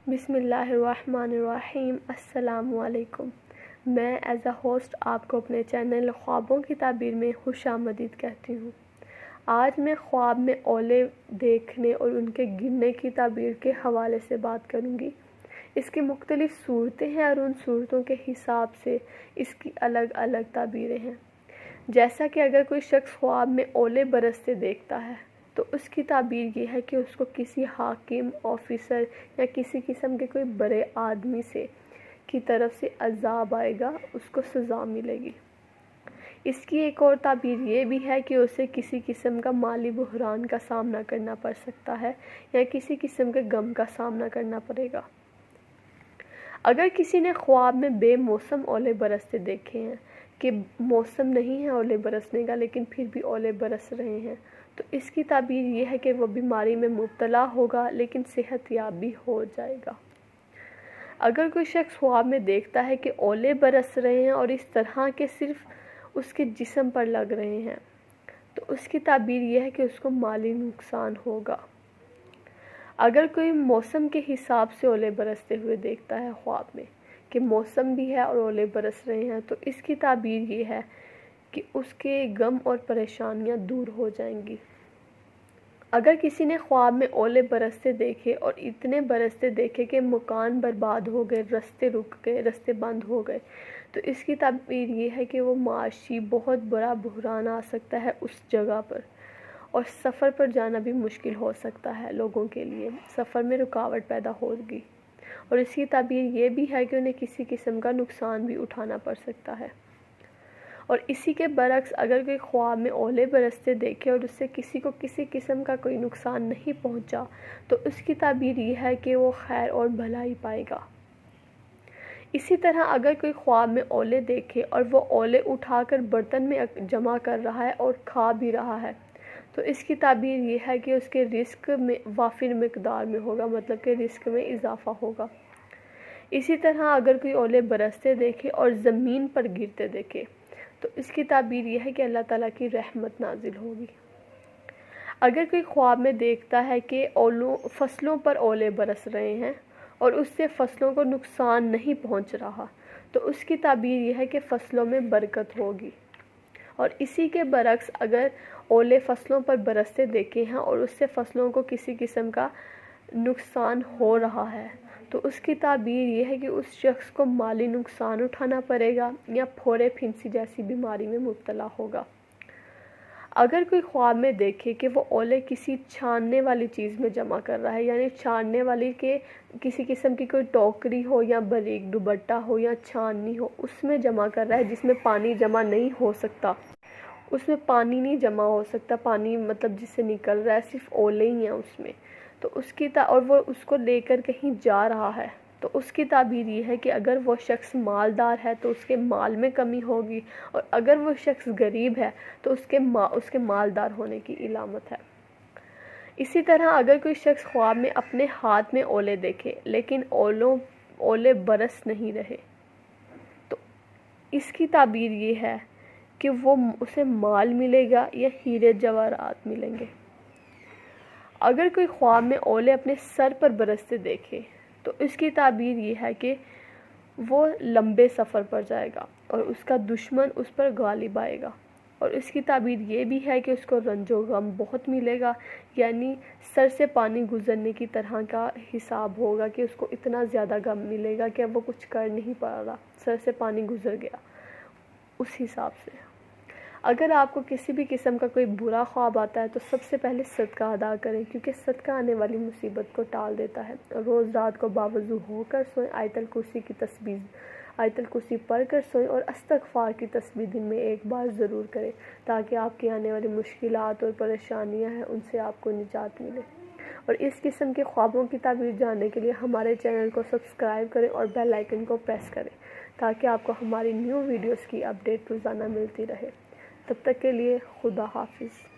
بسم اللہ الرحمن الرحیم۔ السلام علیکم۔ میں ایز اے ہوسٹ آپ کو اپنے چینل خوابوں کی تعبیر میں خوش آمدید کہتی ہوں۔ آج میں خواب میں اولے دیکھنے اور ان کے گرنے کی تعبیر کے حوالے سے بات کروں گی۔ اس کی مختلف صورتیں ہیں اور ان صورتوں کے حساب سے اس کی الگ الگ تعبیریں ہیں۔ جیسا کہ اگر کوئی شخص خواب میں اولے برستے دیکھتا ہے تو اس کی تعبیر یہ ہے کہ اس کو کسی حاکم، آفیسر یا کسی قسم کے کوئی بڑے آدمی کی طرف سے عذاب آئے گا، اس کو سزا ملے گی۔ اس کی ایک اور تعبیر یہ بھی ہے کہ اسے کسی قسم کا مالی بحران کا سامنا کرنا پڑ سکتا ہے یا کسی قسم کے غم کا سامنا کرنا پڑے گا۔ اگر کسی نے خواب میں بے موسم اولے برستے دیکھے ہیں کہ موسم نہیں ہے اولے برسنے کا لیکن پھر بھی اولے برس رہے ہیں، تو اس کی تعبیر یہ ہے کہ وہ بیماری میں مبتلا ہوگا لیکن صحت یاب بھی ہو جائے گا۔ اگر کوئی شخص خواب میں دیکھتا ہے کہ اولے برس رہے ہیں اور اس طرح کے صرف اس کے جسم پر لگ رہے ہیں، تو اس کی تعبیر یہ ہے کہ اس کو مالی نقصان ہوگا۔ اگر کوئی موسم کے حساب سے اولے برستے ہوئے دیکھتا ہے خواب میں کہ موسم بھی ہے اور اولے برس رہے ہیں، تو اس کی تعبیر یہ ہے کہ اس کے غم اور پریشانیاں دور ہو جائیں گی۔ اگر کسی نے خواب میں اولے برستے دیکھے اور اتنے برستے دیکھے کہ مکان برباد ہو گئے، رستے رک گئے، رستے بند ہو گئے، تو اس کی تعبیر یہ ہے کہ وہ معاشی بہت بڑا بحران آ سکتا ہے اس جگہ پر، اور سفر پر جانا بھی مشکل ہو سکتا ہے لوگوں کے لیے، سفر میں رکاوٹ پیدا ہوگی۔ اور اس کی تعبیر یہ بھی ہے کہ انہیں کسی قسم کا نقصان بھی اٹھانا پڑ سکتا ہے۔ اور اسی کے برعکس اگر کوئی خواب میں اولے برستے دیکھے اور اس سے کسی کو کسی قسم کا کوئی نقصان نہیں پہنچا، تو اس کی تعبیر یہ ہے کہ وہ خیر اور بھلائی پائے گا۔ اسی طرح اگر کوئی خواب میں اولے دیکھے اور وہ اولے اٹھا کر برتن میں جمع کر رہا ہے اور کھا بھی رہا ہے، تو اس کی تعبیر یہ ہے کہ اس کے رزق میں وافر مقدار میں ہوگا، مطلب کہ رزق میں اضافہ ہوگا۔ اسی طرح اگر کوئی اولے برستے دیکھے اور زمین پر گرتے دیکھے، تو اس کی تعبیر یہ ہے کہ اللہ تعالیٰ کی رحمت نازل ہوگی۔ اگر کوئی خواب میں دیکھتا ہے کہ فصلوں پر اولے برس رہے ہیں اور اس سے فصلوں کو نقصان نہیں پہنچ رہا، تو اس کی تعبیر یہ ہے کہ فصلوں میں برکت ہوگی۔ اور اسی کے برعکس اگر اولے فصلوں پر برستے دیکھے ہیں اور اس سے فصلوں کو کسی قسم کا نقصان ہو رہا ہے، تو اس کی تعبیر یہ ہے کہ اس شخص کو مالی نقصان اٹھانا پڑے گا یا پھوڑے پھنسی جیسی بیماری میں مبتلا ہوگا۔ اگر کوئی خواب میں دیکھے کہ وہ اولے کسی چھاننے والی چیز میں جمع کر رہا ہے، یعنی چھاننے والی کے کسی قسم کی کوئی ٹوکری ہو یا باریک دوپٹہ ہو یا چھاننی ہو، اس میں جمع کر رہا ہے جس میں پانی جمع نہیں ہو سکتا، اس میں پانی نہیں جمع ہو سکتا، پانی مطلب جس سے نکل رہا ہے صرف اولے ہی ہیں اس میں، تو اور وہ اس کو لے کر کہیں جا رہا ہے، تو اس کی تعبیر یہ ہے کہ اگر وہ شخص مالدار ہے تو اس کے مال میں کمی ہوگی، اور اگر وہ شخص غریب ہے تو اس کے مالدار ہونے کی علامت ہے۔ اسی طرح اگر کوئی شخص خواب میں اپنے ہاتھ میں اولے دیکھے لیکن اولے برس نہیں رہے، تو اس کی تعبیر یہ ہے کہ اسے مال ملے گا یا ہیرے جواہرات ملیں گے۔ اگر کوئی خواب میں اولے اپنے سر پر برستے دیکھے تو اس کی تعبیر یہ ہے کہ وہ لمبے سفر پر جائے گا اور اس کا دشمن اس پر غالب آئے گا۔ اور اس کی تعبیر یہ بھی ہے کہ اس کو رنج و غم بہت ملے گا، یعنی سر سے پانی گزرنے کی طرح کا حساب ہوگا کہ اس کو اتنا زیادہ غم ملے گا کہ اب وہ کچھ کر نہیں پا رہا، سر سے پانی گزر گیا، اس حساب سے۔ اگر آپ کو کسی بھی قسم کا کوئی برا خواب آتا ہے تو سب سے پہلے صدقہ ادا کریں، کیونکہ صدقہ آنے والی مصیبت کو ٹال دیتا ہے۔ روز رات کو باوضو ہو کر سوئیں، آیت الکرسی پڑھ کر سوئیں اور استغفار کی تسبیح دن میں ایک بار ضرور کریں، تاکہ آپ کی آنے والی مشکلات اور پریشانیاں ہیں ان سے آپ کو نجات ملے۔ اور اس قسم کے خوابوں کی تعبیر جاننے کے لیے ہمارے چینل کو سبسکرائب کریں اور بیل آئیکن کو پریس کریں، تاکہ آپ کو ہماری نیو ویڈیوز کی اپڈیٹ روزانہ ملتی رہے۔ تب تک کے لیے خدا حافظ۔